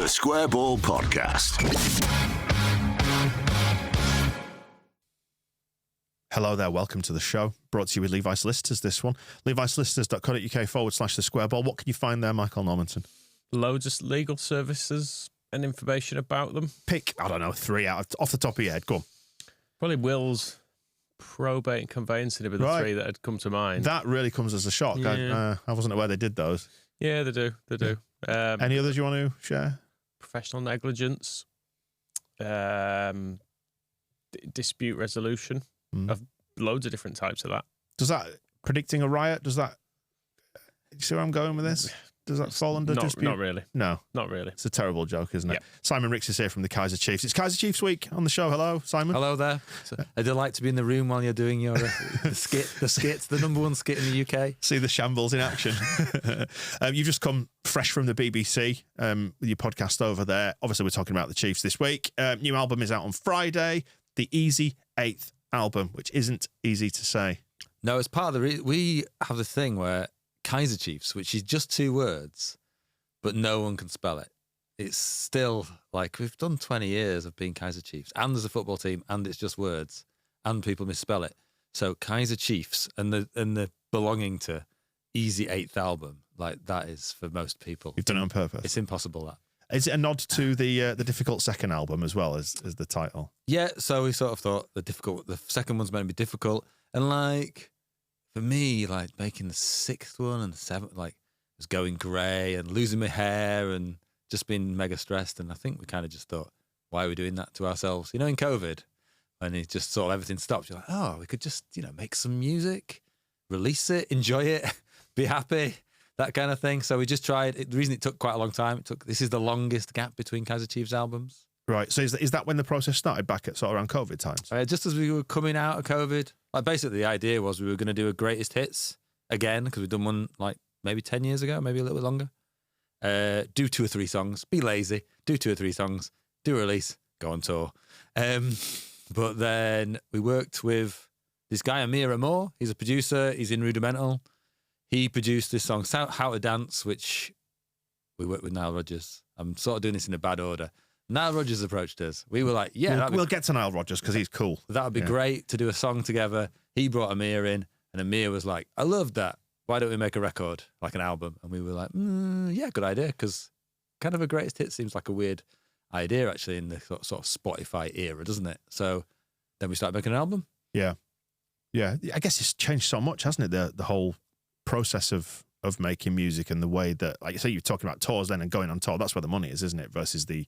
The Square Ball Podcast. Hello there, welcome to the show. Brought to you with Levi's Solicitors, this one. levisolicitors.co.uk/the Square Ball. What can you find there, Michael Normanton? Loads of legal services and information about them. Pick, I don't know, 3 out off the top of your head. Go on. Probably wills, probate and conveyancing would be the 3 that had come to mind. That really comes as a shock. Yeah. I wasn't aware they did those. Yeah, they do. They do. Any others you want to share? Professional negligence, dispute resolution, of loads of different types of that. Does that, predicting a riot, does that, you see where I'm going with this? Does that fall under dispute? Not really. No. Not really. It's a terrible joke, isn't it? Yep. Simon Rix is here from the Kaiser Chiefs. It's Kaiser Chiefs week on the show. Hello, Simon. Hello there. A delight to be in the room while you're doing your the skit, the number one skit in the UK. See the shambles in action. You've just come fresh from the BBC with your podcast over there. Obviously, we're talking about the Chiefs this week. New album is out on Friday. The Easy 8th album, which isn't easy to say. No, it's part of the... we have this thing where Kaiser Chiefs, which is just 2 words, but no one can spell it. It's still like we've done 20 years of being Kaiser Chiefs, and there's a football team, and it's just words, and people misspell it. So Kaiser Chiefs and the belonging to Easy 8th album, like that is for most people. You've done it on purpose. It's impossible, that. Is it a nod to the difficult second album as well as the title? Yeah, so we sort of thought the second one's meant to be difficult, and like for me, like making the 6th one and the 7th, like was going grey and losing my hair and just being mega stressed. And I think we kind of just thought, why are we doing that to ourselves? You know, in COVID, when it just sort of everything stopped, you're like, oh, we could just, make some music, release it, enjoy it, be happy, that kind of thing. So we just tried it. The reason it took quite a long time, this is the longest gap between Kaiser Chiefs albums. Right. So is that when the process started, back at sort of around COVID times? Just as we were coming out of COVID, like basically the idea was we were going to do a greatest hits again, because we'd done one like maybe 10 years ago, maybe a little bit longer. Do 2 or 3 songs, be lazy, do 2 or 3 songs, do a release, go on tour. But then we worked with this guy, Amir Amor. He's a producer. He's in Rudimental. He produced this song, How to Dance, which we worked with Nile Rodgers. I'm sort of doing this in a bad order. Nile Rodgers approached us. We were like, yeah. We'll get to Nile Rodgers because he's cool. That would be great to do a song together. He brought Amir in, and Amir was like, I love that. Why don't we make a record, like an album? And we were like, yeah, good idea, because kind of a greatest hit seems like a weird idea, actually, in the sort of Spotify era, doesn't it? So then we started making an album. Yeah. Yeah. I guess it's changed so much, hasn't it? The whole process of making music and the way that, like you say, you're talking about tours then and going on tour. That's where the money is, isn't it? Versus the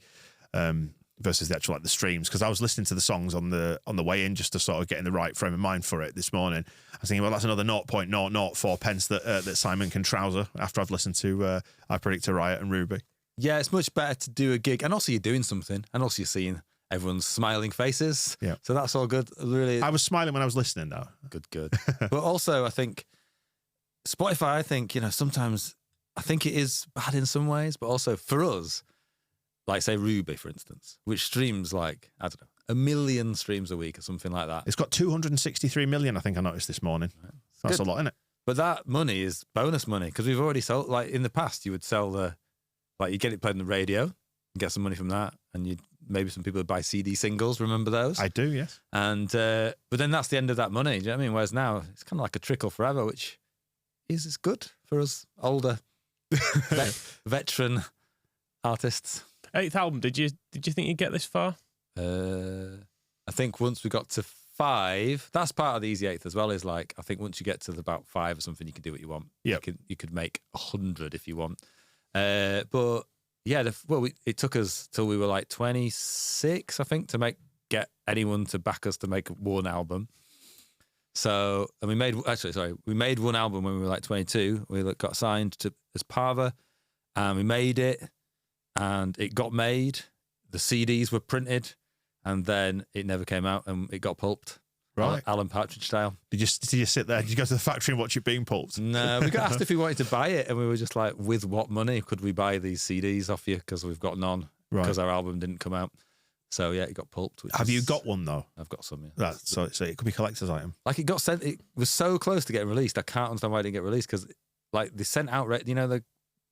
actual, like, the streams. Because I was listening to the songs on the way in just to sort of get in the right frame of mind for it this morning. I was thinking, well, that's another 0.004 pence that Simon can trouser after I've listened to I Predict a Riot and Ruby. Yeah, it's much better to do a gig, and also you're doing something, and also you're seeing everyone's smiling faces. Yeah, so that's all good. Really, I was smiling when I was listening, though. Good. But also, I think Spotify. I think sometimes I think it is bad in some ways, but also for us, like say Ruby, for instance, which streams like, I don't know, 1 million streams a week or something like that. It's got 263 million, I think I noticed this morning. Right. That's good. A lot, isn't it? But that money is bonus money, because we've already sold, like in the past, you would sell you get it played on the radio and get some money from that, and maybe some people would buy CD singles, remember those? I do, yes. And but then that's the end of that money, do you know what I mean? Whereas now, it's kind of like a trickle forever, which is good for us older, veteran artists. 8th album, did you think you'd get this far? I think once we got to 5, that's part of the Easy 8th as well, is like, I think once you get to about 5 or something, you can do what you want. Yeah. You could make 100 if you want. But yeah, it took us till we were like 26, I think, to get anyone to back us to make one album. So, and we made one album when we were like 22. We got signed as Parva, and we made it, and it got made. The CDs were printed, and then it never came out, and it got pulped. Right, Alan Partridge style. Did you sit there? Did you go to the factory and watch it being pulped? No, we got asked if we wanted to buy it, and we were just like, with what money could we buy these CDs off you? Because we've got none, because our album didn't come out. So yeah, it got pulped. Have you got one though? I've got some. Yeah. So it could be a collector's item. Like it got sent. It was so close to getting released. I can't understand why it didn't get released, because like they sent out, the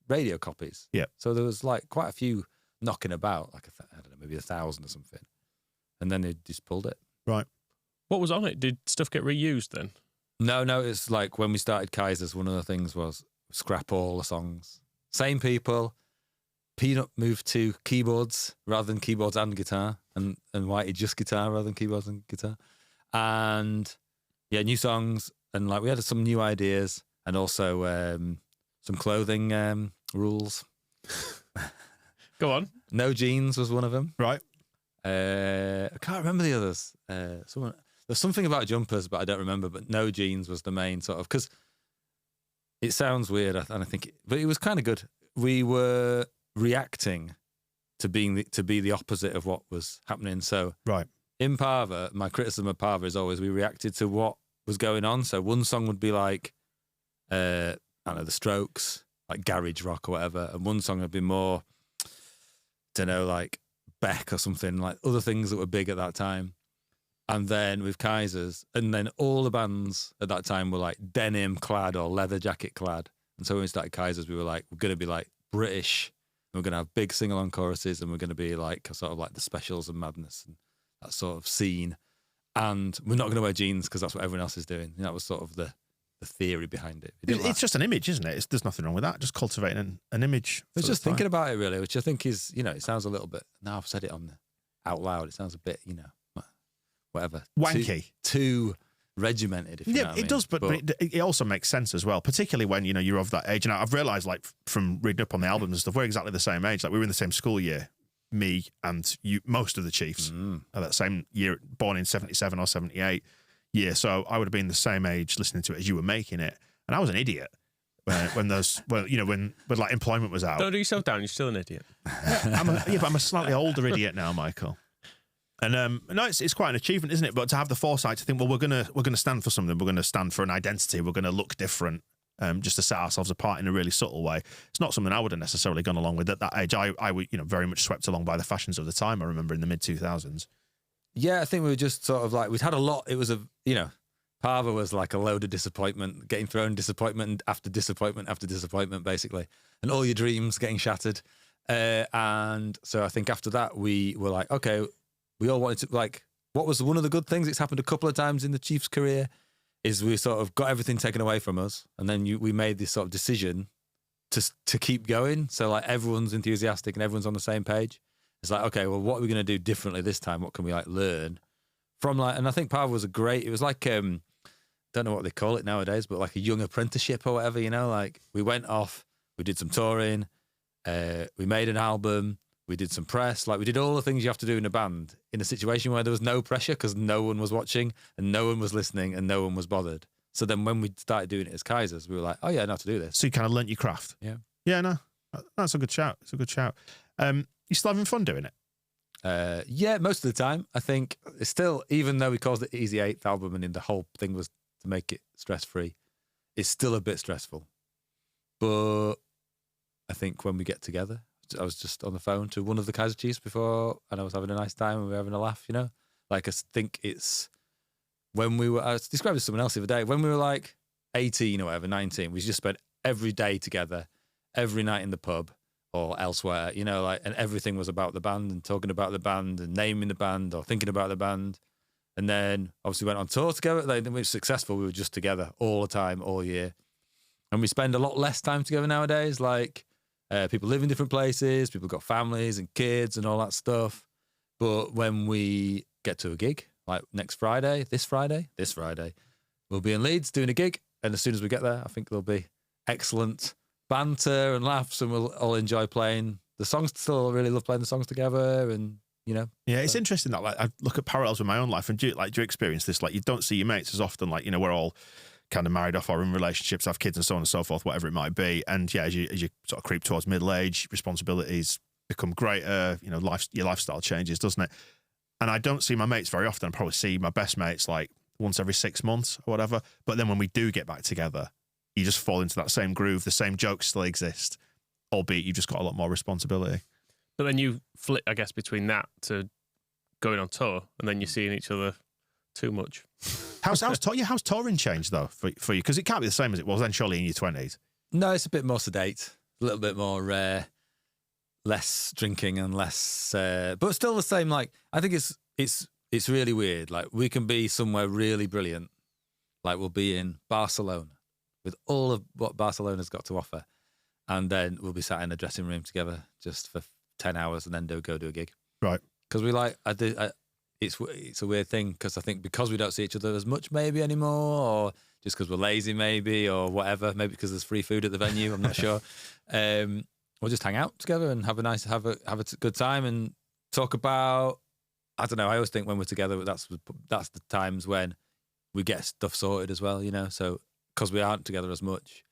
radio copies. Yeah. So there was like quite a few knocking about, like I don't know, maybe 1,000 or something. And then they just pulled it. Right. What was on it? Did stuff get reused then? No, it's like when we started Kaisers, one of the things was scrap all the songs. Same people. Peanut moved to keyboards rather than keyboards and guitar, and Whitey just guitar rather than keyboards and guitar. And yeah, new songs, and like we had some new ideas, and also some clothing rules. Go on. No jeans was one of them. Right. I can't remember the others. There's something about jumpers, but I don't remember. But no jeans was the main sort of, because it sounds weird, and I think, but it was kind of good. We were reacting to be the opposite of what was happening. So Right. in Parva, my criticism of Parva is always we reacted to what was going on. So one song would be like, I don't know, The Strokes, like garage rock or whatever, and one song would be more, don't know, like Beck or something, like other things that were big at that time. And then with Kaisers, and then all the bands at that time were like denim clad or leather jacket clad. And so when we started Kaisers, we were like, we're going to be like British, and we're going to have big sing-along choruses, and we're going to be like sort of like the Specials and Madness and that sort of scene. And we're not going to wear jeans because that's what everyone else is doing. And that was sort of the theory behind it. It's just an image, isn't it? There's nothing wrong with that. Just cultivating an image. I was just thinking about it, really, which I think is, it sounds a little bit, now I've said it out loud, it sounds a bit, whatever. Wanky. Too regimented, if you know what I mean. It does, but it also makes sense as well, particularly when, you're of that age. And I've realised, like, from reading up on the albums and stuff, we're exactly the same age. Like, we were in the same school year, me and you, most of the Chiefs, are that same year, born in 77 or 78 year. So I would have been the same age listening to it as you were making it. And I was an idiot when like employment was out. Don't do yourself down, you're still an idiot. But I'm a slightly older idiot now, Michael. And no, it's quite an achievement, isn't it? But to have the foresight to think, well, we're gonna stand for something. We're gonna stand for an identity. We're gonna look different, just to set ourselves apart in a really subtle way. It's not something I would have necessarily gone along with at that age. I was, very much swept along by the fashions of the time. I remember in the mid 2000s. Yeah, I think we were just sort of like, we'd had a lot. It was Parva was like a load of disappointment, getting thrown disappointment after disappointment after disappointment, basically, and all your dreams getting shattered. And so I think after that, we were like, okay, we all wanted to, like, what was one of the good things? It's happened a couple of times in the Chiefs' career, is we sort of got everything taken away from us, and then we made this sort of decision to keep going. So like everyone's enthusiastic and everyone's on the same page. It's like, okay, well, what are we going to do differently this time? What can we like learn from like? And I think Parva was it was like, don't know what they call it nowadays, but like a young apprenticeship or whatever, like we went off, we did some touring, we made an album, we did some press, like we did all the things you have to do in a band in a situation where there was no pressure because no one was watching and no one was listening and no one was bothered. So then when we started doing it as Kaisers, we were like, oh yeah, I know how to do this. So you kind of learnt your craft. Yeah. Yeah, no, that's a good shout. It's a good shout. You still having fun doing it? Yeah, most of the time. I think it's still, even though we called it Easy 8th album and the whole thing was to make it stress-free, it's still a bit stressful. But I think when we get together, I was just on the phone to one of the Kaiser Chiefs before and I was having a nice time and we were having a laugh, Like I think it's when we were, I was describing to someone else the other day, when we were like 18 or whatever, 19, we just spent every day together, every night in the pub or elsewhere, and everything was about the band and talking about the band and naming the band or thinking about the band. And then obviously went on tour together. Then we were successful. We were just together all the time, all year. And we spend a lot less time together nowadays. Like people live in different places. People got families and kids and all that stuff. But when we get to a gig, like this Friday, we'll be in Leeds doing a gig. And as soon as we get there, I think there'll be excellent banter and laughs and we'll all enjoy playing the songs. Still really love playing the songs together and, Yeah, it's interesting that like I look at parallels with my own life and do you experience this? Like you don't see your mates as often, like, we're all kind of married off or in relationships, have kids and so on and so forth, whatever it might be. And yeah, as you sort of creep towards middle age, responsibilities become greater, your lifestyle changes, doesn't it? And I don't see my mates very often. I probably see my best mates like once every 6 months or whatever. But then when we do get back together, you just fall into that same groove. The same jokes still exist, albeit you've just got a lot more responsibility. But then you flip, I guess, between that to going on tour, and then you're seeing each other too much. How's touring changed though for you? Because it can't be the same as it was then, surely, in your 20s. No, it's a bit more sedate, a little bit more less drinking and less, but still the same. Like, I think it's really weird. Like, we can be somewhere really brilliant. Like, we'll be in Barcelona with all of what Barcelona's got to offer. And then we'll be sat in a dressing room together just for 10 hours and then go do a gig. Right. Because we like, it's a weird thing because I think because we don't see each other as much maybe anymore, or just because we're lazy maybe, or whatever, maybe because there's free food at the venue, I'm not sure. We'll just hang out together and have a good time and talk about, I don't know, I always think when we're together, that's the times when we get stuff sorted as well, you know? So, because we aren't together as much,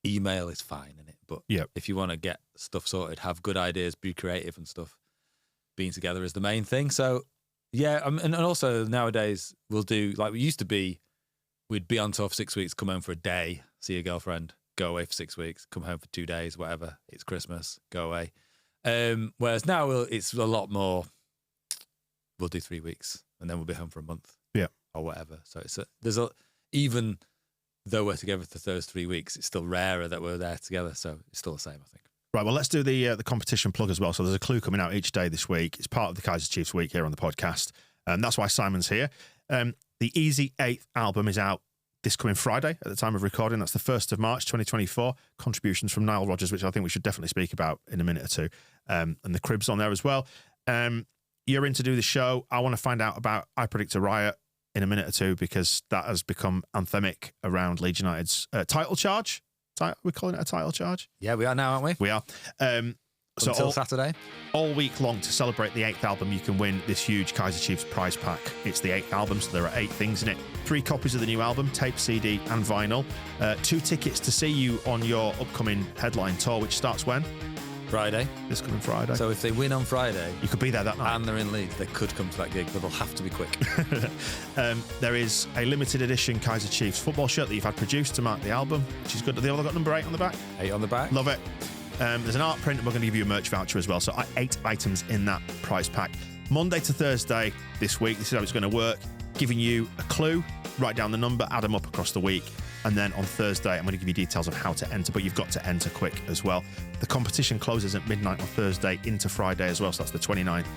email is fine, innit? But if you want to get stuff sorted, have good ideas, be creative and stuff, being together is the main thing. So, yeah, and also nowadays we'll do, like we used to be, we'd be on tour for 6 weeks, come home for a day, see a girlfriend, go away for 6 weeks, come home for 2 days, whatever. It's Christmas, go away. Whereas now it's a lot more, we'll do 3 weeks and then we'll be home for a month. Yeah. Or whatever. So even though we're together for those 3 weeks, it's still rarer that we're there together. So it's still the same, I think. Right, well, let's do the competition plug as well. So there's a clue coming out each day this week. It's part of the Kaiser Chiefs week here on the podcast. That's why Simon's here. The Easy 8th album is out this coming Friday at the time of recording. That's the 1st of March, 2024. Contributions from Nile Rodgers, which I think we should definitely speak about in a minute or two. And the Cribs on there as well. You're in to do the show. I want to find out about I Predict a Riot in a minute or two because that has become anthemic around Leeds United's title charge. We're calling it a title charge? Yeah, we are now, aren't we? We are. So until Saturday. All week long to celebrate the 8th album, you can win this huge Kaiser Chiefs prize pack. It's the 8th album, so there are 8 things in it. 3 copies of the new album, tape, CD and vinyl. 2 tickets to see you on your upcoming headline tour, which starts when? Friday. This coming Friday. So if they win on Friday... You could be there that night. And they're in Leeds, they could come to that gig, but they'll have to be quick. There is a limited edition Kaiser Chiefs football shirt that you've had produced to mark the album, which is good. Have they all got number 8 on the back? 8 on the back. Love it. There's an art print and we're going to give you a merch voucher as well. So 8 items in that prize pack. Monday to Thursday this week, this is how it's going to work. Giving you a clue, write down the number, add them up across the week. And then on Thursday, I'm going to give you details of how to enter, but you've got to enter quick as well. The competition closes at midnight on Thursday into Friday as well. So that's the 29th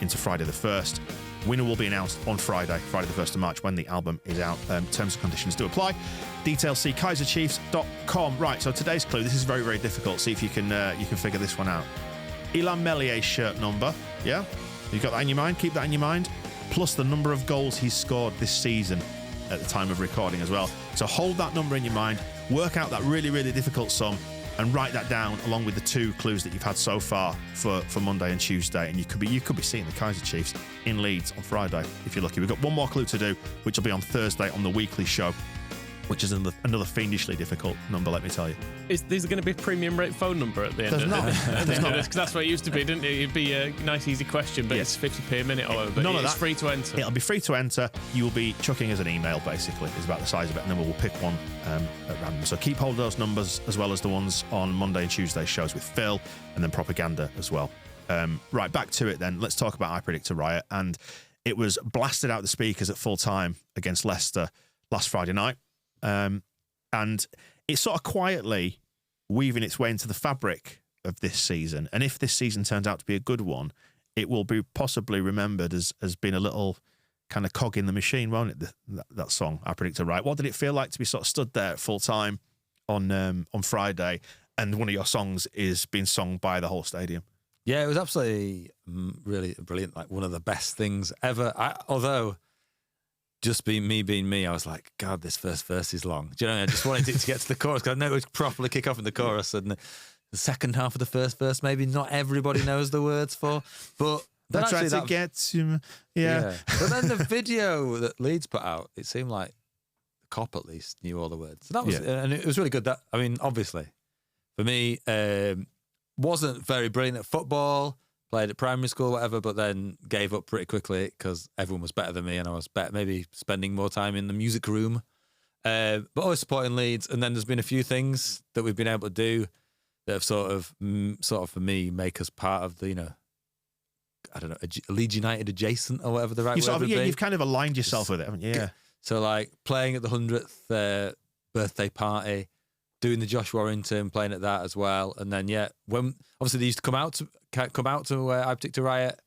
into Friday the 1st. Winner will be announced on Friday the 1st of March when the album is out. Terms and conditions do apply. Details, see kaiserchiefs.com. Right, so today's clue, this is very, very difficult. See if you can figure this one out. Illan Mellier's shirt number, yeah? You've got that in your mind? Keep that in your mind. Plus the number of goals he's scored this season at the time of recording as well. So hold that number in your mind, work out that really, really difficult sum, and write that down along with the 2 clues that you've had so far for Monday and Tuesday. And you could be seeing the Kaiser Chiefs in Leeds on Friday if you're lucky. We've got one more clue to do, which will be on Thursday on the weekly show, which is another fiendishly difficult number, let me tell you. These are going to be a premium rate phone number at the end. There's not. There's not. Because that's what it used to be, didn't it? It'd be a nice, easy question, but it's 50p a minute or whatever. But None of it's that. free to enter. It'll be free to enter. You will be chucking us an email, basically, is about the size of it, and then we'll pick one at random. So keep hold of those numbers as well as the ones on Monday and Tuesday shows with Phil, and then propaganda as well. Right, back to it then. Let's talk about I Predict a Riot. And it was blasted out the speakers at full time against Leicester last Friday night. And it's sort of quietly weaving its way into the fabric of this season. And if this season turns out to be a good one, it will be possibly remembered as being a little kind of cog in the machine, won't it? That song, I Predict a Riot. What did it feel like to be sort of stood there at full time on Friday, and one of your songs is being sung by the whole stadium? Yeah, it was absolutely really brilliant. Like one of the best things ever. Although... just being me, I was like, God, this first verse is long. Do you know, I just wanted it to get to the chorus because I know it would properly kick off in the chorus. And the second half of the first verse, maybe not everybody knows the words for. But I tried to get to... Yeah. But then the video that Leeds put out, it seemed like the cop at least knew all the words. So that was, and it was really good. That, I mean, obviously, for me, wasn't very brilliant at football. Played at primary school, whatever, but then gave up pretty quickly because everyone was better than me and I was maybe spending more time in the music room. But always supporting Leeds. And then there's been a few things that we've been able to do that have sort of for me, make us part of the, I don't know, Leeds United adjacent or whatever the right word would be. You've kind of aligned yourself with it, haven't you? Yeah. So like playing at the 100th birthday party doing the Josh Warrington, playing at that as well. And then, when obviously they used to come out to I Particular Riot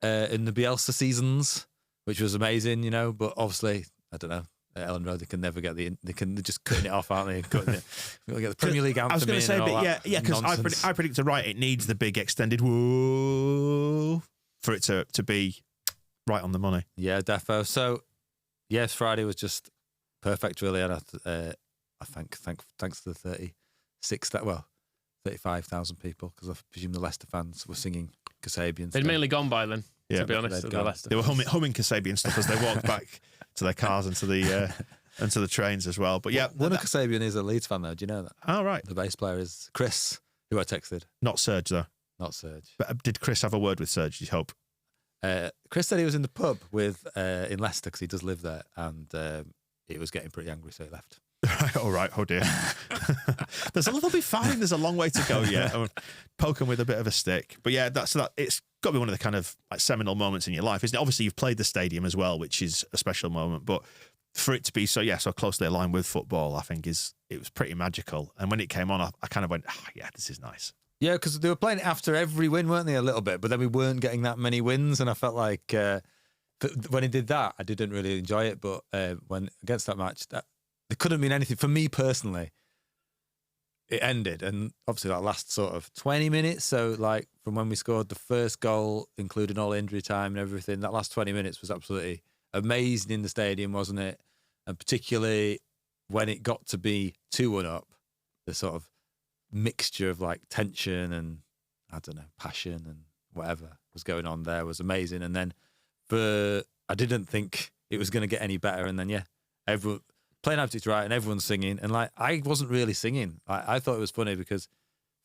in the Bielsa seasons, which was amazing, you know. But obviously, I don't know. At Elland Road, they can never get they're just cutting it off, aren't they? Cutting it. We've got to get the Premier League anthem. I was going to say, but because I predict to Riot, it needs the big extended whoa for it to be right on the money. Yeah, defo. So, yes, Friday was just perfect, really, and I thanks to the 35,000 people, because I presume the Leicester fans were singing Kasabian. They'd mainly gone by then, yeah, to be honest. At the Leicester they were humming Kasabian stuff as they walked back to their cars and to the trains as well. But yeah, one of Kasabian is a Leeds fan, though. Do you know that? Oh, right. The bass player is Chris, who I texted. Not Serge, though. Not Serge. But did Chris have a word with Serge, you'd hope? Chris said he was in the pub in Leicester, because he does live there, and he was getting pretty angry, so he left. Right, all right. Oh dear. They'll be fine. There's a long way to go yet. Poke them with a bit of a stick. But yeah, that it's got to be one of the kind of like seminal moments in your life, isn't it? Obviously, you've played the stadium as well, which is a special moment. But for it to be so closely aligned with football, I think it was pretty magical. And when it came on, I kind of went, yeah, this is nice. Yeah, because they were playing it after every win, weren't they? A little bit, but then we weren't getting that many wins, and I felt like when he did that, I didn't really enjoy it. But when against that match, there couldn't mean anything for me personally. It ended, and obviously that last sort of 20 minutes. So like from when we scored the first goal, including all injury time and everything, that last 20 minutes was absolutely amazing in the stadium, wasn't it? And particularly when it got to be 2-1 up, the sort of mixture of like tension and I don't know, passion and whatever was going on there was amazing. And then I didn't think it was going to get any better. And then everyone playing Abdict Right and everyone's singing, and like I wasn't really singing. I thought it was funny because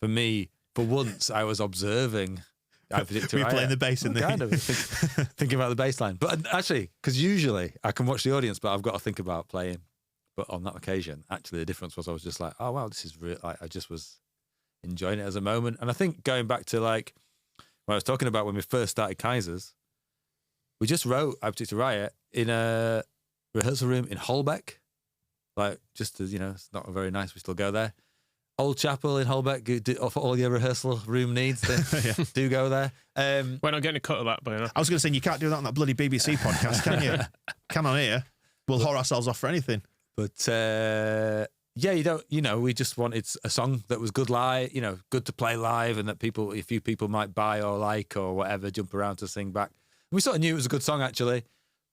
for me, for once, I was observing. Were you playing the bass in the kind of thinking about the bass line, but actually, because usually I can watch the audience, but I've got to think about playing. But on that occasion, actually, the difference was I was just like, oh wow, this is real. Like, I just was enjoying it as a moment. And I think going back to like what I was talking about when we first started Kaisers, we just wrote Abdict Riot in a rehearsal room in Holbeck. Like, just as, it's not very nice, we still go there. Old Chapel in Holbeck, for all your rehearsal room needs, do go there. We're not getting a cut of that, but I was going to say, you can't do that on that bloody BBC podcast, can you? Can on here. We'll whore ourselves off for anything. But, you don't, we just wanted a song that was good live, good to play live, and that a few people might buy or like or whatever, jump around to sing back. And we sort of knew it was a good song, actually,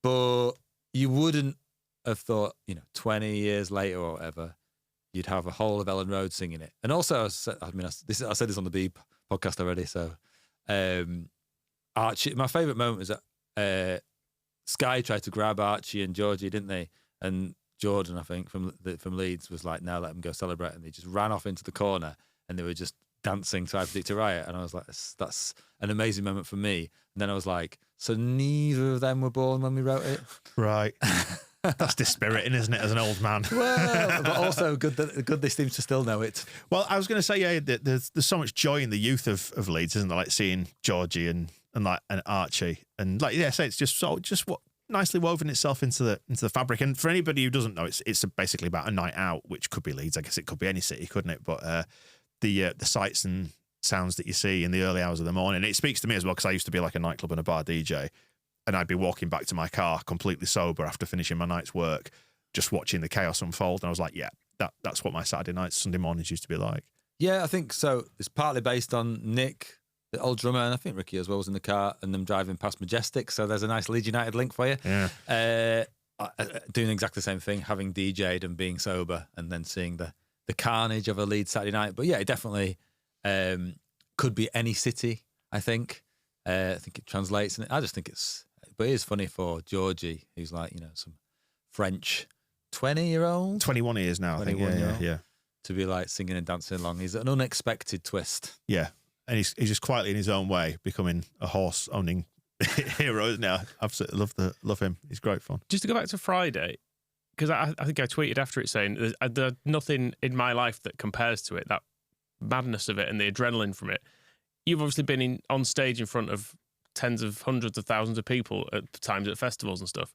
but you wouldn't have thought, 20 years later or whatever, you'd have a whole of Elland Road singing it. And also, I said this on the Beeb podcast already. So, Archie, my favourite moment was that Sky tried to grab Archie and Georgie, didn't they? And Jordan, I think, from Leeds was like, "Now let them go celebrate," and they just ran off into the corner and they were just dancing to I Predict a Riot. And I was like, "That's an amazing moment for me." And then I was like, "So neither of them were born when we wrote it, right?" That's dispiriting, isn't it, as an old man? Well, but also good they seem to still know it. Well, I was going to say, there's so much joy in the youth of Leeds, isn't there? Like seeing Georgie and Archie, and like say it's just what nicely woven itself into the fabric. And for anybody who doesn't know, it's basically about a night out, which could be Leeds. I guess it could be any city, couldn't it? But the sights and sounds that you see in the early hours of the morning, it speaks to me as well because I used to be like a nightclub and a bar DJ. And I'd be walking back to my car completely sober after finishing my night's work, just watching the chaos unfold. And I was like, yeah, that's what my Saturday nights, Sunday mornings used to be like. Yeah, I think so. It's partly based on Nick, the old drummer, and I think Ricky as well was in the car, and them driving past Majestic. So there's a nice Leeds United link for you. Yeah. Doing exactly the same thing, having DJ'd and being sober, and then seeing the carnage of a Leeds Saturday night. But yeah, it definitely could be any city, I think. I think it translates, and I just think but it is funny for Georgie, who's like, some French 20-year-old. 21 years now, I think. Yeah. To be like singing and dancing along. He's an unexpected twist. Yeah. And he's just quietly in his own way becoming a horse-owning hero, isn't he? I absolutely love him. He's great fun. Just to go back to Friday, because I think I tweeted after it saying there's nothing in my life that compares to it, that madness of it and the adrenaline from it. You've obviously been on stage in front of tens of hundreds of thousands of people at times at festivals and stuff.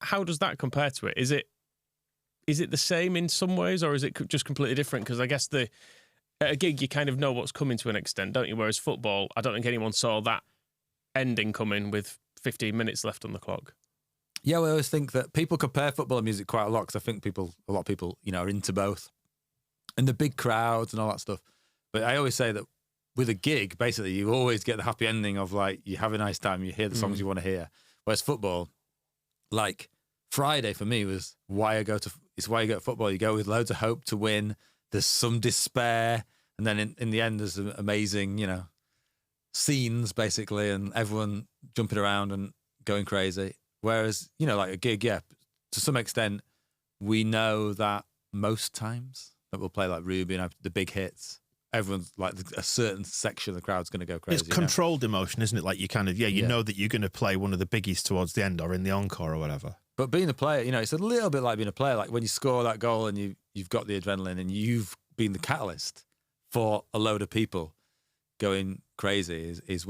How does that compare to it? Is it is it the same in some ways, or is it just completely different? Because I guess at a gig, you kind of know what's coming to an extent, don't you? Whereas football, I don't think anyone saw that ending coming with 15 minutes left on the clock. Yeah, well, I always think that people compare football and music quite a lot because I think a lot of people, are into both. And the big crowds and all that stuff. But I always say that with a gig, basically, you always get the happy ending of like, you have a nice time, you hear the songs you want to hear. Whereas football, like Friday for me was why you go to football. You go with loads of hope to win. There's some despair. And then in the end, there's amazing, scenes basically, and everyone jumping around and going crazy. Whereas, like a gig, yeah, to some extent, we know that most times that we'll play like Ruby and have the big hits, everyone's like a certain section of the crowd's going to go crazy. It's controlled emotion, isn't it? Like you kind of, you know that you're going to play one of the biggies towards the end or in the encore or whatever. But being a player, it's a little bit like being a player. Like when you score that goal and you've got the adrenaline and you've been the catalyst for a load of people going crazy is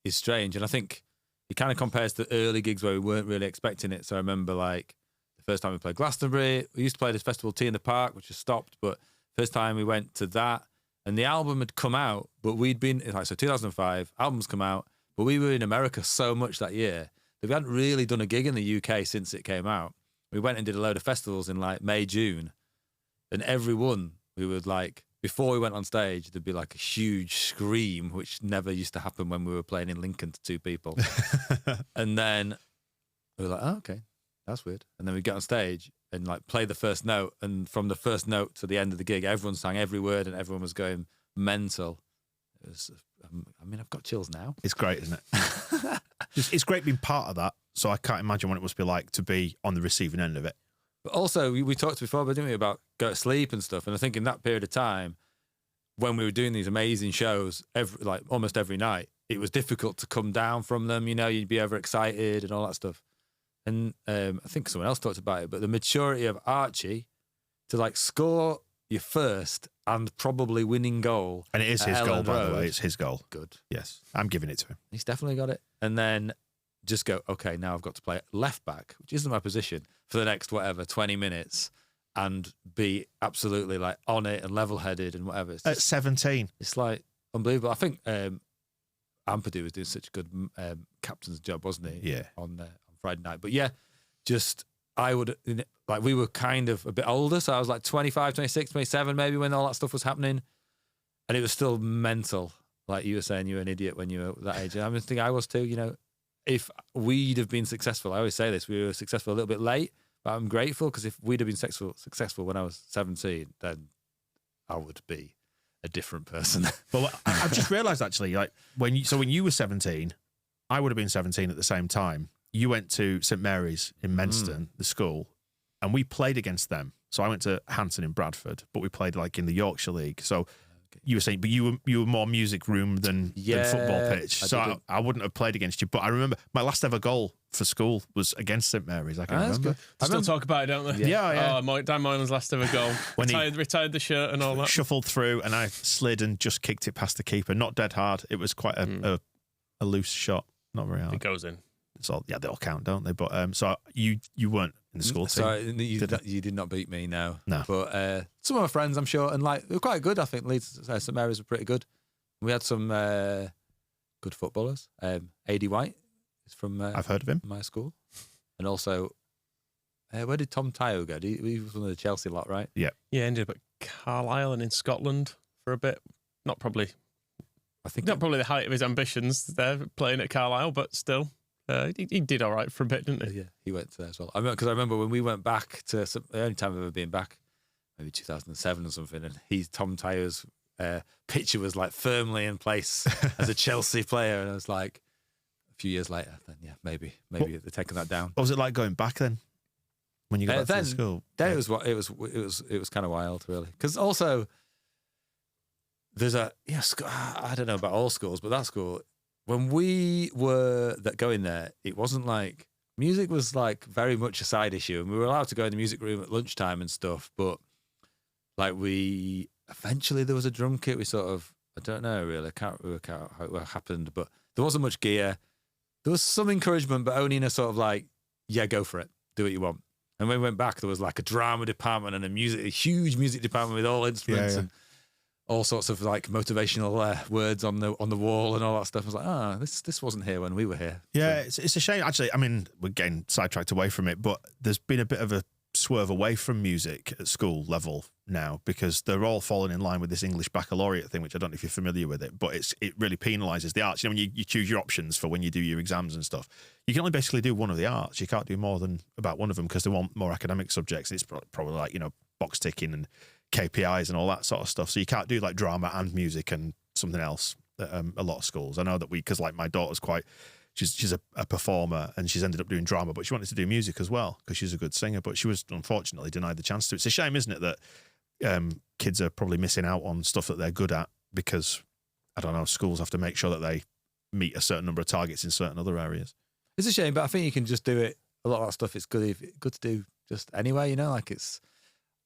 strange. And I think it kind of compares to early gigs where we weren't really expecting it. So I remember like the first time we played Glastonbury, we used to play this festival Tea in the Park, which has stopped. But first time we went to that and the album had come out, but we'd been, so 2005, album's come out, but we were in America so much that year that we hadn't really done a gig in the UK since it came out. We went and did a load of festivals in like May, June. And every one we would like, before we went on stage, there'd be like a huge scream, which never used to happen when we were playing in Lincoln to 2 people. And then we were like, oh, okay, that's weird. And then we get on stage and like play the first note. And from the first note to the end of the gig, everyone sang every word and everyone was going mental. It was, I've got chills now. It's great, isn't it? It's great being part of that. So I can't imagine what it must be like to be on the receiving end of it. But also, we talked before, didn't we, about go to sleep and stuff. And I think in that period of time, when we were doing these amazing shows, almost every night, it was difficult to come down from them. You'd be overexcited and all that stuff. And I think someone else talked about it, but the maturity of Archie to like score your first and probably winning goal. And it is his goal, by the way. It's his goal. Good. Yes. I'm giving it to him. He's definitely got it. And then just go, okay, now I've got to play left back, which isn't my position, for the next, 20 minutes and be absolutely like on it and level-headed and whatever. At 17. It's like unbelievable. I think Ampadu was doing such a good captain's job, wasn't he? Yeah. On Friday night. But yeah, we were kind of a bit older. So I was like 25, 26, 27 maybe when all that stuff was happening. And it was still mental. Like you were saying, you were an idiot when you were that age. And I think I was too, if we'd have been successful, I always say this, we were successful a little bit late, but I'm grateful because if we'd have been successful when I was 17, then I would be a different person. Well, I've just realised actually, like when you were 17, I would have been 17 at the same time. You went to St Mary's in Menston, the school, and we played against them. So I went to Hanton in Bradford, but we played like in the Yorkshire League. So you were saying, but you were more music room than football pitch. So I wouldn't have played against you. But I remember my last ever goal for school was against St Mary's. I can remember. They still talk about it, don't they? Yeah. Oh, Dan Moylan's last ever goal. When retired the shirt and all that. Shuffled through and I slid and just kicked it past the keeper. Not dead hard. It was quite a loose shot. Not very hard. It goes in. So they all count, don't they? But so you weren't in the school team. Sorry, you did not beat me, no. No. But some of my friends, I'm sure, and like they were quite good. I think Leeds St Mary's were pretty good. We had some good footballers. AD White is from I've heard of him. My school, and also where did Tom Tyo go? He was one of the Chelsea lot, right? Yeah. Yeah, ended up at Carlisle and in Scotland for a bit. Not probably the height of his ambitions there, playing at Carlisle, but still. He did all right for a bit, didn't he? Yeah, he went to there as well. Because I remember when we went back to the only time I've ever been back, maybe 2007 or something, and Tom Tyo's picture was like firmly in place as a Chelsea player, and I was like, a few years later, then yeah, maybe they're taking that down. What was it like going back then? When you got back to the school? Then it was kind of wild, really. Because also there's I don't know about all schools, but that school. When we were going there, it wasn't like music was like very much a side issue, and we were allowed to go in the music room at lunchtime and stuff. But like eventually there was a drum kit. We sort of, I don't know really, I can't work out how it happened, but there wasn't much gear. There was some encouragement, but only in a sort of like, yeah, go for it, do what you want. And when we went back, there was like a drama department and a huge music department with all instruments and all sorts of like motivational words on the wall and all that stuff. I was like, this wasn't here when we were here. Yeah, it's a shame. Actually, I mean, we're getting sidetracked away from it, but there's been a bit of a swerve away from music at school level now because they're all falling in line with this English baccalaureate thing, which I don't know if you're familiar with it, but it really penalises the arts. You know, when you choose your options for when you do your exams and stuff, you can only basically do one of the arts. You can't do more than about one of them because they want more academic subjects. It's probably like, you know, box ticking and KPIs and all that sort of stuff. So you can't do like drama and music and something else at a lot of schools. I know that because like my daughter's she's a performer and she's ended up doing drama, but she wanted to do music as well because she's a good singer, but she was unfortunately denied the chance to. It's a shame, isn't it, that kids are probably missing out on stuff that they're good at because, I don't know, schools have to make sure that they meet a certain number of targets in certain other areas. It's a shame, but I think you can just do it. A lot of that stuff is good to do just anyway, you know, like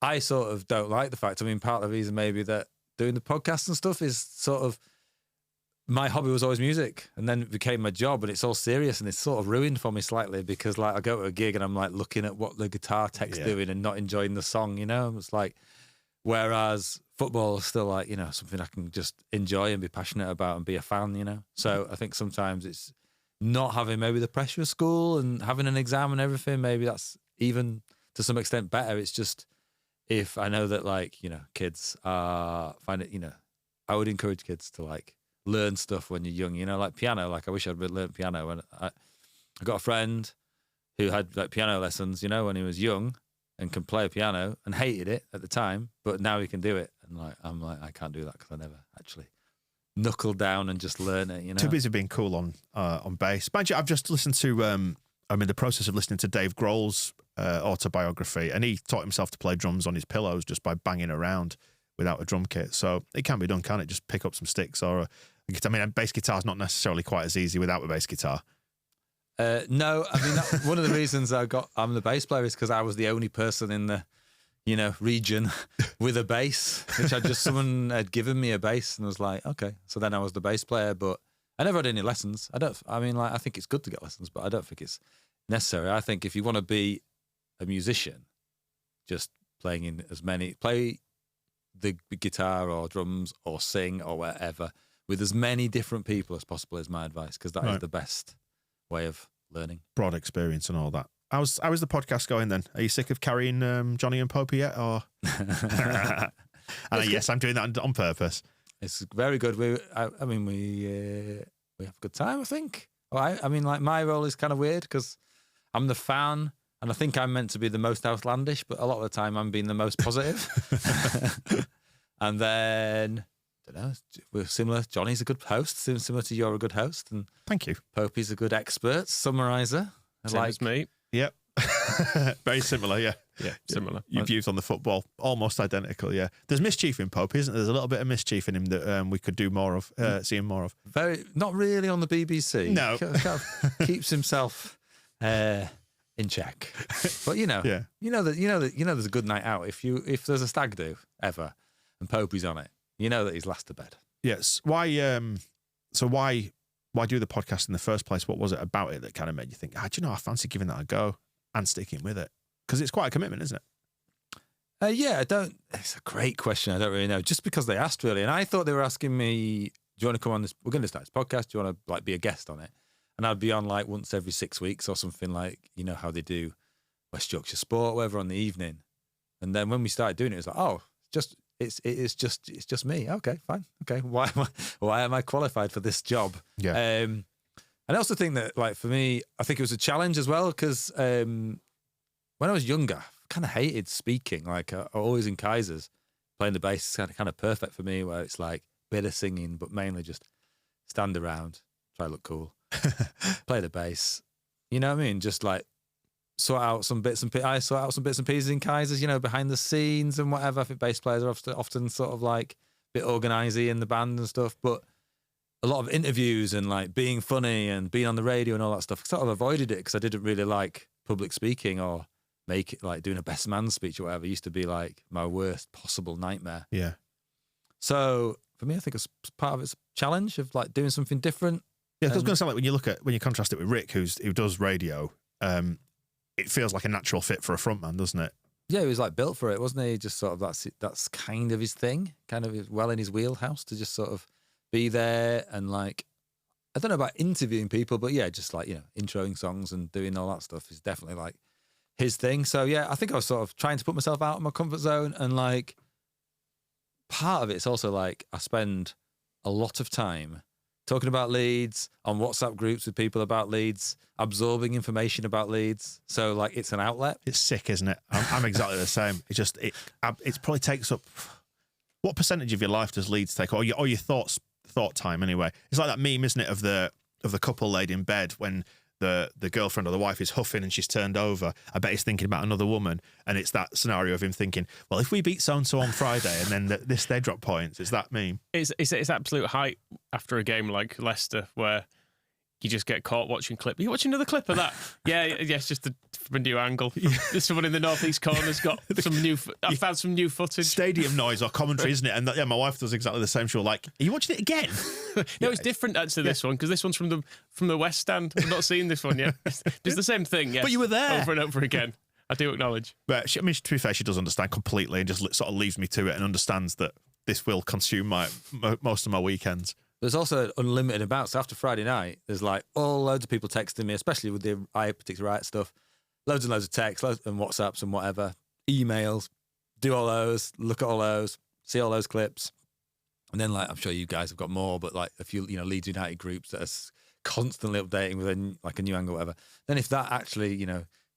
I sort of don't like the fact, I mean, part of the reason maybe that doing the podcast and stuff is sort of, my hobby was always music and then it became my job and it's all serious and it's sort of ruined for me slightly because like I go to a gig and I'm like looking at what the guitar tech's doing and not enjoying the song, you know? It's like, whereas football is still like, you know, something I can just enjoy and be passionate about and be a fan, you know? So I think sometimes it's not having maybe the pressure of school and having an exam and everything, maybe that's even to some extent better. It's just, if I know that like, you know, kids find it, you know, I would encourage kids to like learn stuff when you're young, you know, like piano. Like I wish I'd learned piano. And I got a friend who had like piano lessons, you know, when he was young and could play a piano and hated it at the time, but now he can do it. And like, I'm like, I can't do that because I never actually knuckled down and just learn it, you know. Too busy being cool on bass. Mind you, I've just listened to, I'm in the process of listening to Dave Grohl's autobiography, and he taught himself to play drums on his pillows just by banging around without a drum kit. So it can be done, can't it? Just pick up some sticks or a guitar. I mean, a bass guitar's not necessarily quite as easy without a bass guitar. No, I mean, one of the reasons I'm the bass player is because I was the only person in the, you know, region with a bass, which someone had given me a bass and was like, okay. So then I was the bass player, but I never had any lessons. I think it's good to get lessons, but I don't think it's necessary. I think if you want to be a musician, just play the guitar or drums or sing or whatever with as many different people as possible is my advice, because that is the best way of learning. Broad experience and all that. How's the podcast going then? Are you sick of carrying Johnny and Popey yet? Or yes, I'm doing that on purpose. It's very good. We have a good time, I think. I mean, like my role is kind of weird because I'm the fan, and I think I'm meant to be the most outlandish, but a lot of the time I'm being the most positive. And then, I don't know, we're similar. Johnny's a good host, similar to you're a good host. And thank you. Popey's a good expert, summariser. Same as me. Yep. Very similar, yeah. Yeah, similar. Your views on the football, almost identical, yeah. There's mischief in Popey, isn't there? There's a little bit of mischief in him that we could do more of, see him more of. Not really on the BBC. No. Kind of keeps himself in check. But you know, you know there's a good night out. If there's a stag do ever and Popey's on it, you know that he's last to bed. Yes. Why do the podcast in the first place? What was it about it that kind of made you think, do you know, I fancy giving that a go and sticking with it? Because it's quite a commitment, isn't it? It's a great question. I don't really know. Just because they asked, really. And I thought they were asking me, do you want to come on this? We're going to start this podcast. Do you want to like be a guest on it? And I'd be on like once every 6 weeks or something, like, you know, how they do West Yorkshire Sport, whatever, on the evening. And then when we started doing it, it was like, it's just me. Okay, fine. Okay. Why am I qualified for this job? Yeah. And I also think that, like, for me, I think it was a challenge as well, because when I was younger, I kind of hated speaking. Like, always in Kaisers, playing the bass is kind of perfect for me, where it's like a bit of singing, but mainly just stand around, try to look cool, play the bass. You know what I mean? Just like sort out some bits and pieces in Kaisers, you know, behind the scenes and whatever. I think bass players are often sort of like a bit organisy in the band and stuff, but a lot of interviews and like being funny and being on the radio and all that stuff, I sort of avoided it because I didn't really like public speaking or make it like doing a best man speech or whatever. It used to be like my worst possible nightmare. Yeah. So for me, I think it's part of it's a challenge of like doing something different. Yeah, I was going to sound like when you contrast it with Rick, who does radio, it feels like a natural fit for a frontman, doesn't it? Yeah, he was like built for it, wasn't he? Just sort of that's kind of his thing, kind of well in his wheelhouse to just sort of be there and like, I don't know about interviewing people, but yeah, just like, introing songs and doing all that stuff is definitely like his thing. So yeah, I think I was sort of trying to put myself out of my comfort zone, and like part of it's also like I spend a lot of time talking about Leeds on WhatsApp groups with people about Leeds, absorbing information about Leeds. So like it's an outlet. It's sick, isn't it? I'm exactly the same. It probably takes up, what percentage of your life does Leeds take, or your thought time anyway? It's like that meme, isn't it, of the couple laid in bed when the girlfriend or the wife is huffing and she's turned over. I bet he's thinking about another woman, and it's that scenario of him thinking, well, if we beat so and so on Friday and then they drop points, it's that meme. It's absolute height after a game like Leicester where you just get caught watching clip. Are you watching another clip of that? Yeah, it's just from a new angle. There's someone in the northeast corner's got some new. I found some new footage. Stadium noise or commentary, isn't it? And my wife does exactly the same. She'll like, are you watching it again? No, it's different actually. This one, because this one's from the West Stand. I've not seen this one yet. It's the same thing. Yes, but you were there over and over again. I do acknowledge. But to be fair, she does understand completely and just sort of leaves me to it and understands that this will consume most of my weekends. There's also unlimited amounts. After Friday night, there's like loads of people texting me, especially with the particular Riot stuff. Loads and loads of texts, and WhatsApps and whatever, emails. Do all those, look at all those, see all those clips, and then like I'm sure you guys have got more, but like a few Leeds United groups that are constantly updating with a new angle, or whatever. Then if that actually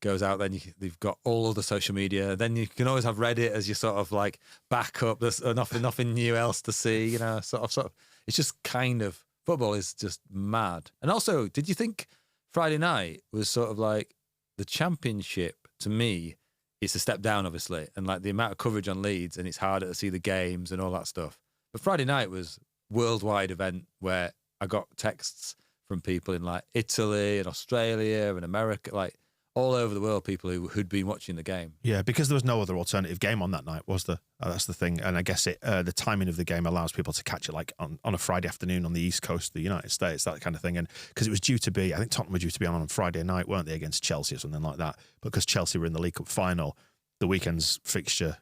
goes out, then you've got all of the social media. Then you can always have Reddit as your sort of like backup. There's nothing new else to see. Sort of. It's just kind of, football is just mad. And also, did you think Friday night was sort of like the Championship? To me, it's a step down, obviously, and like the amount of coverage on Leeds, and it's harder to see the games and all that stuff. But Friday night was worldwide event where I got texts from people in like Italy and Australia and America, like all over the world, people who'd been watching the game. Yeah, because there was no other alternative game on that night, was there? That's the thing. And I guess the timing of the game allows people to catch it like on a Friday afternoon on the East Coast of the United States, that kind of thing. And because it was due to be, I think Tottenham were due to be on Friday night, weren't they, against Chelsea or something like that? But because Chelsea were in the League Cup final, the weekend's fixture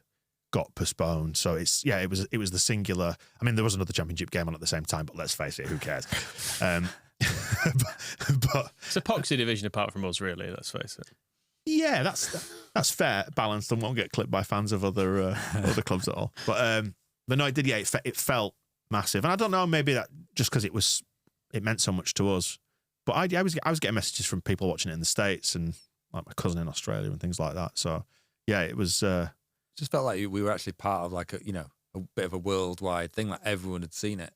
got postponed. So it was the singular. I mean, there was another Championship game on at the same time, but let's face it, who cares? But it's a poxy division apart from us, really. Let's face it. Yeah, that's fair, balanced, and won't get clipped by fans of other clubs at all. But the night did, it felt massive, and I don't know, maybe that just because it meant so much to us. But I was getting messages from people watching it in the States and like my cousin in Australia and things like that. So yeah, it was. Just felt like we were actually part of like a bit of a worldwide thing, like everyone had seen it.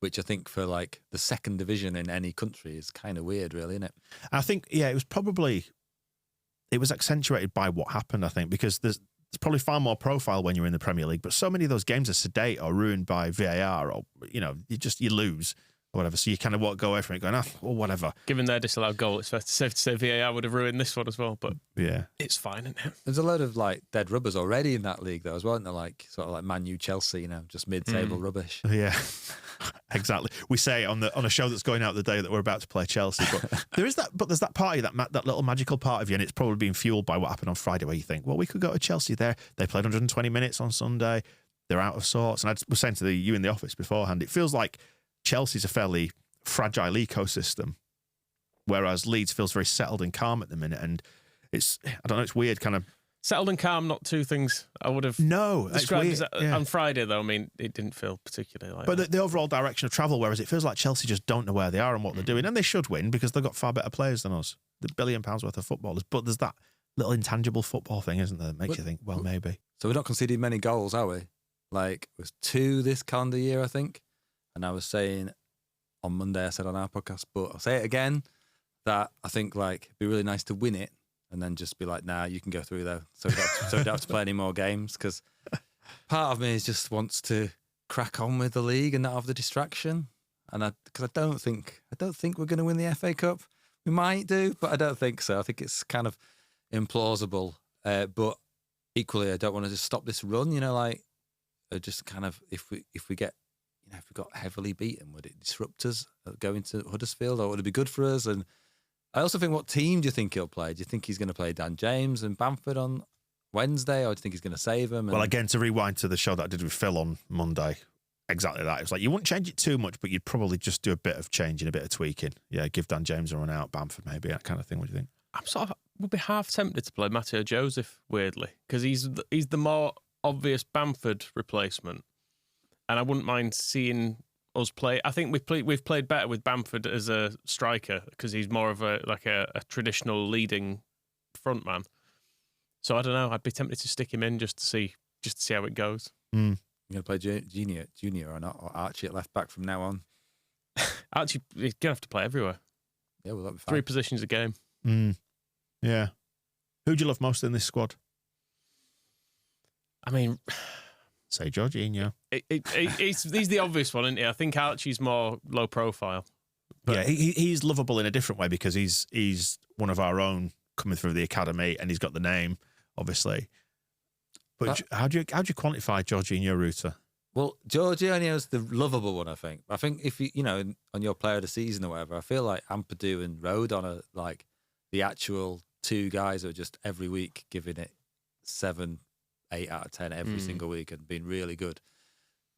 Which I think for like the second division in any country is kind of weird, really, isn't it? I think, yeah, it was accentuated by what happened, I think, because there's probably far more profile when you're in the Premier League, but so many of those games are sedate or ruined by VAR or, you lose or whatever. So you kind of go away from it going, or whatever. Given their disallowed goal, it's safe to say VAR would have ruined this one as well, but yeah, it's fine, isn't it? There's a load of like dead rubbers already in that league though as well, isn't there? Like sort of like Man U, Chelsea, just mid-table rubbish. Yeah. Exactly. We say on a show that's going out the day that we're about to play Chelsea, but there's that party, that little magical part of you, and it's probably been fueled by what happened on Friday, where you think, well, we could go to Chelsea there. They played 120 minutes on Sunday. They're out of sorts. And I was saying to you in the office beforehand, it feels like Chelsea's a fairly fragile ecosystem, whereas Leeds feels very settled and calm at the minute. And it's weird, kind of. Settled and calm, not two things I would have described on Friday, though. I mean, it didn't feel particularly like that. But the overall direction of travel, whereas it feels like Chelsea just don't know where they are and what they're doing, and they should win because they've got far better players than us. The £1 billion worth of footballers. But there's that little intangible football thing, isn't there, that makes you think, well, maybe. So we're not conceding many goals, are we? Like, it was 2 this calendar year, I think. And I was saying on Monday, I said on our podcast, but I'll say it again, that I think, like, it'd be really nice to win it. And then just be like, nah, you can go through though. So we don't have to play any more games, because part of me just wants to crack on with the league and not have the distraction. And because I don't think we're going to win the FA Cup. We might do, but I don't think so. I think it's kind of implausible. But equally, I don't want to just stop this run. Just kind of if we got heavily beaten, would it disrupt us going to Huddersfield, or would it be good for us? And I also think, what team do you think he'll play? Do you think he's going to play Dan James and Bamford on Wednesday, or do you think he's going to save him? Well, again, to rewind to the show that I did with Phil on Monday, exactly that. It was like, you wouldn't change it too much, but you'd probably just do a bit of changing, a bit of tweaking. Yeah, give Dan James a run out, Bamford maybe, that kind of thing. What do you think? I'm sort of would be half tempted to play Matteo Joseph, weirdly, because he's the more obvious Bamford replacement, and I wouldn't mind seeing us play. I think we've played better with Bamford as a striker because he's more of a traditional leading front man. So I don't know. I'd be tempted to stick him in just to see how it goes. Mm. You're going to play Junior or not, or Archie at left back from now on? Archie, he's going to have to play everywhere. Yeah, well, that'll be fine. 3 positions a game. Mm. Yeah. Who do you love most in this squad? I mean, say Jorginho. He's the obvious one, isn't he? I think Archie's more low profile. But yeah, he's lovable in a different way because he's one of our own coming through the academy, and he's got the name, obviously. But how do you quantify Jorginho, Ruta? Well, Jorginho's the lovable one, I think. I think if you on your player of the season or whatever, I feel like Ampadu and Rodon are like the actual 2 guys who are just every week giving it 7, 8 out of 10 every single week and being really good.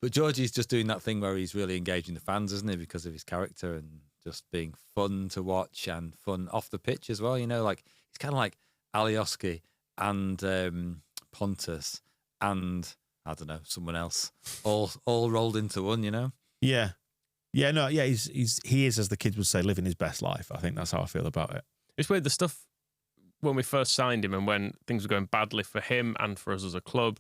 But Georgie's just doing that thing where he's really engaging the fans, isn't he? Because of his character and just being fun to watch and fun off the pitch as well. Like he's kind of like Alioski and Pontus and I don't know, someone else, all rolled into one. Yeah, no, yeah. He is, as the kids would say, living his best life. I think that's how I feel about it. It's weird, the stuff when we first signed him and when things were going badly for him and for us as a club.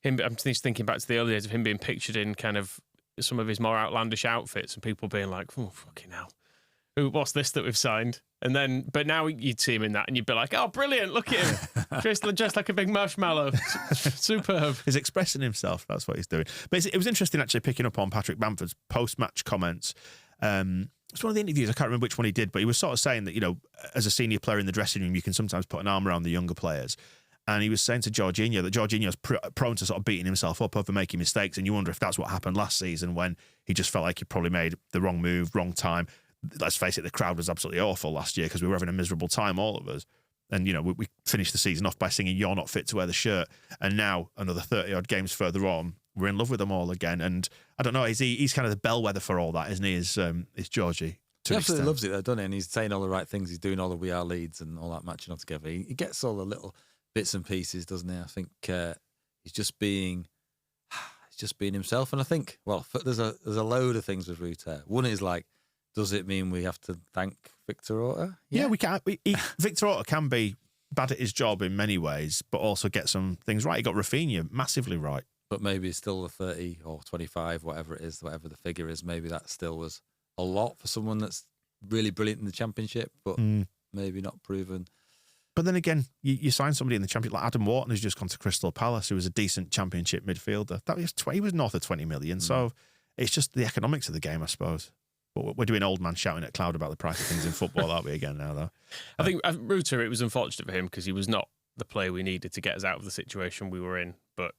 I'm just thinking back to the early days of him being pictured in kind of some of his more outlandish outfits and people being like, oh, fucking hell, what's this that we've signed? And then, but now you'd see him in that and you'd be like, oh, brilliant, look at him. dressed like a big marshmallow. Superb. He's expressing himself. That's what he's doing. But it was interesting actually picking up on Patrick Bamford's post-match comments. It's one of the interviews, I can't remember which one he did, but he was sort of saying that, as a senior player in the dressing room, you can sometimes put an arm around the younger players. And he was saying to Jorginho that Jorginho's prone to sort of beating himself up over making mistakes. And you wonder if that's what happened last season when he just felt like he probably made the wrong move, wrong time. Let's face it, the crowd was absolutely awful last year because we were having a miserable time, all of us. And, we finished the season off by singing "You're Not Fit to Wear the Shirt." And now, another 30-odd games further on, we're in love with them all again. And I don't know, he's kind of the bellwether for all that, isn't he, is Georgie? He absolutely loves it, though, doesn't he? And he's saying all the right things. He's doing all the We Are Leeds and all that matching all together. He gets all the little bits and pieces, doesn't he? I think he's just being himself. And I think, well, there's a load of things with Ruter. One is like, does it mean we have to thank Victor Orta? Yeah, we can. Victor Orta can be bad at his job in many ways, but also get some things right. He got Rafinha massively right. But maybe it's still the 30 or 25, whatever it is, whatever the figure is. Maybe that still was a lot for someone that's really brilliant in the Championship, but maybe not proven. But then again, you sign somebody in the Championship like Adam Wharton, who's just gone to Crystal Palace, who was a decent Championship midfielder. He was north of 20 million. So it's just the economics of the game, I suppose. But we're doing old man shouting at cloud about the price of things in football, aren't we, again now, though? I think Ruter, it was unfortunate for him because he was not the player we needed to get us out of the situation we were in. But,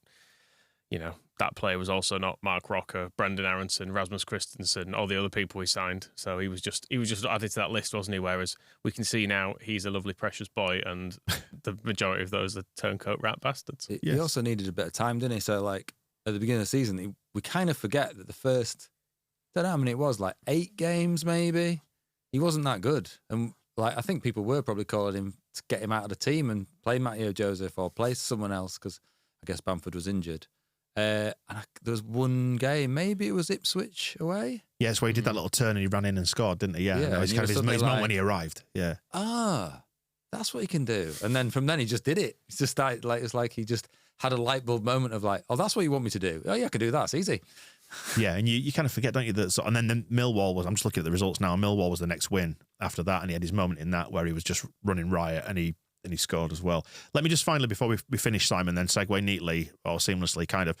that player was also not Mark Rocker, Brendan Aronson, Rasmus Christensen, all the other people we signed. So he was just added to that list, wasn't he? Whereas we can see now he's a lovely, precious boy, and the majority of those are turncoat rat bastards. He also needed a bit of time, didn't he? So, like, at the beginning of the season, we kind of forget that the first, I don't know how many it was, like 8 games maybe, he wasn't that good. And, like, I think people were probably calling him to get him out of the team and play Matteo Joseph or play someone else because I guess Bamford was injured. And there was one game, maybe it was Ipswich away. Yeah, that's where he did that little turn and he ran in and scored, didn't he? Yeah, Yeah, no, it's and kind of you were his suddenly moment when he arrived. Yeah. That's what he can do. And then from then he just did it. It's just started, like, it's like he just had a light bulb moment of like, oh, that's what you want me to do. Oh yeah, I can do that. It's easy. Yeah, and you kind of forget, don't you? That and then Millwall was. I'm just looking at the results now. Millwall was the next win after that, and he had his moment in that where he was just running riot, and he scored as well. Let me just finally, before we finish, Simon, then segue neatly or seamlessly, kind of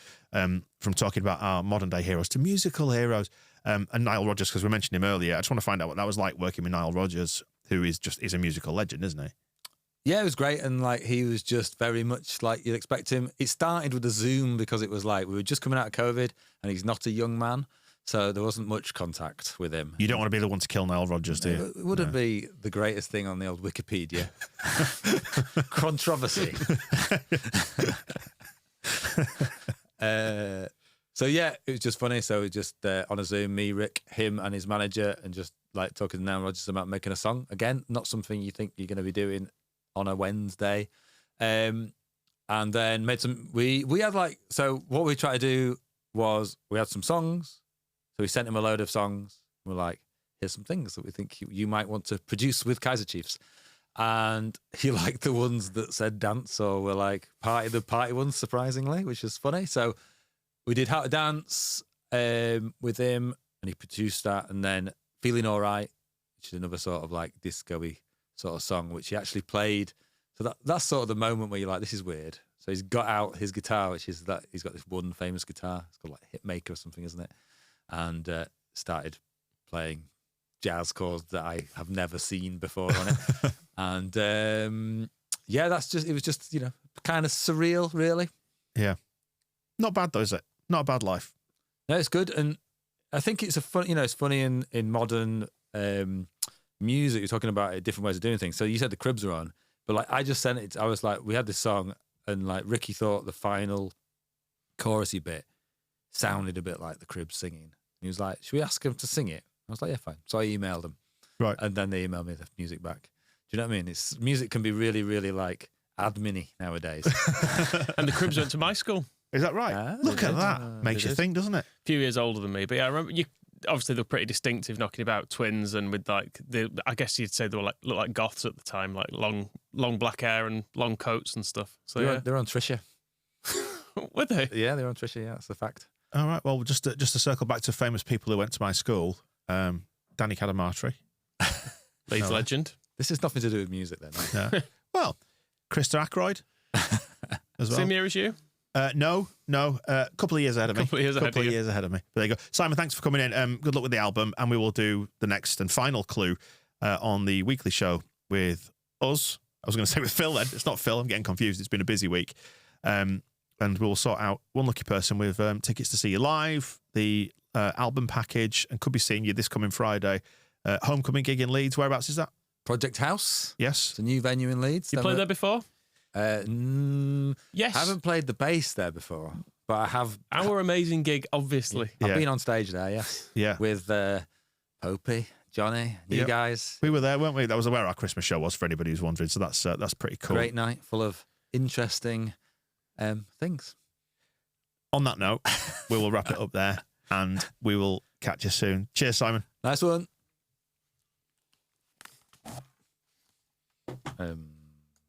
from talking about our modern day heroes to musical heroes, and Nile Rodgers, because we mentioned him earlier. I just want to find out what that was like working with Nile Rodgers, who is a musical legend, isn't he? Yeah, it was great. And like, he was just very much like you'd expect him. It started with the Zoom because it was like, we were just coming out of COVID and he's not a young man. So there wasn't much contact with him. You don't want to be the one to kill Nile Rodgers, do you? It wouldn't be the greatest thing on the old Wikipedia. Controversy. So yeah, it was just funny. So we just on a Zoom, me, Rick, him, and his manager, and just like talking to Nile Rodgers about making a song. Again, not something you think you're going to be doing on a Wednesday. And then made some. We had like, so what we tried to do was we had some songs. So we sent him a load of songs. We're like, here's some things that we think you might want to produce with Kaiser Chiefs. And he liked the ones that said dance, or were like the party ones, surprisingly, which is funny. So we did How to Dance with him, and he produced that. And then Feeling Alright, which is another sort of like disco-y sort of song, which he actually played. So that's sort of the moment where you're like, this is weird. So he's got out his guitar, which is that he's got this one famous guitar. It's called like Hitmaker or something, isn't it? And started playing jazz chords that I have never seen before on it. And yeah, it was just, kind of surreal, really. Yeah. Not bad though, is it? Not a bad life. No, it's good. And I think it's it's funny in modern music, you're talking about different ways of doing things. So you said the Cribs are on, but like I just sent it, I was like, we had this song and like Ricky thought the final chorusy bit sounded a bit like the Cribs singing. He was like, should we ask him to sing it? I was like, yeah, fine. So I emailed them. Right. And then they emailed me the music back. Do you know what I mean? Music can be really, really like admin-y nowadays. And the Cribs went to my school. Is that right? Ah, Look at that. Makes it you is. think, doesn't it? A few years older than me, but yeah, I remember obviously they're pretty distinctive, knocking about twins, and with like I guess you'd say they were looked like goths at the time, like long black hair and long coats and stuff. So They're on Trisha. Were they? Yeah, they're on Trisha. Yeah, that's the fact. All right. Well, just to circle back to famous people who went to my school, Danny Cadamartri. Leeds No. legend. This has nothing to do with music then. Right? Yeah. Well, Krista Ackroyd as well. Same year as you? No. A couple of years ahead of me. Couple of years ahead of you. But there you go. Simon, thanks for coming in. Good luck with the album, and we will do the next and final clue on the weekly show with us. I was going to say with Phil then. It's not Phil. I'm getting confused. It's been a busy week. And we'll sort out one lucky person with tickets to see you live, the album package, and could be seeing you this coming Friday. Homecoming gig in Leeds. Whereabouts is that? Project House. Yes. It's a new venue in Leeds. You played there before? Yes. I haven't played the bass there before, but I have. Our amazing gig, obviously. I've been on stage there, yes. Yeah. With Popey, Johnny, you guys. We were there, weren't we? That was where our Christmas show was, for anybody who's wondering. So that's pretty cool. Great night, full of interesting things. On that note, we will wrap it up there, and we will catch you soon. Cheers, Simon. Nice one.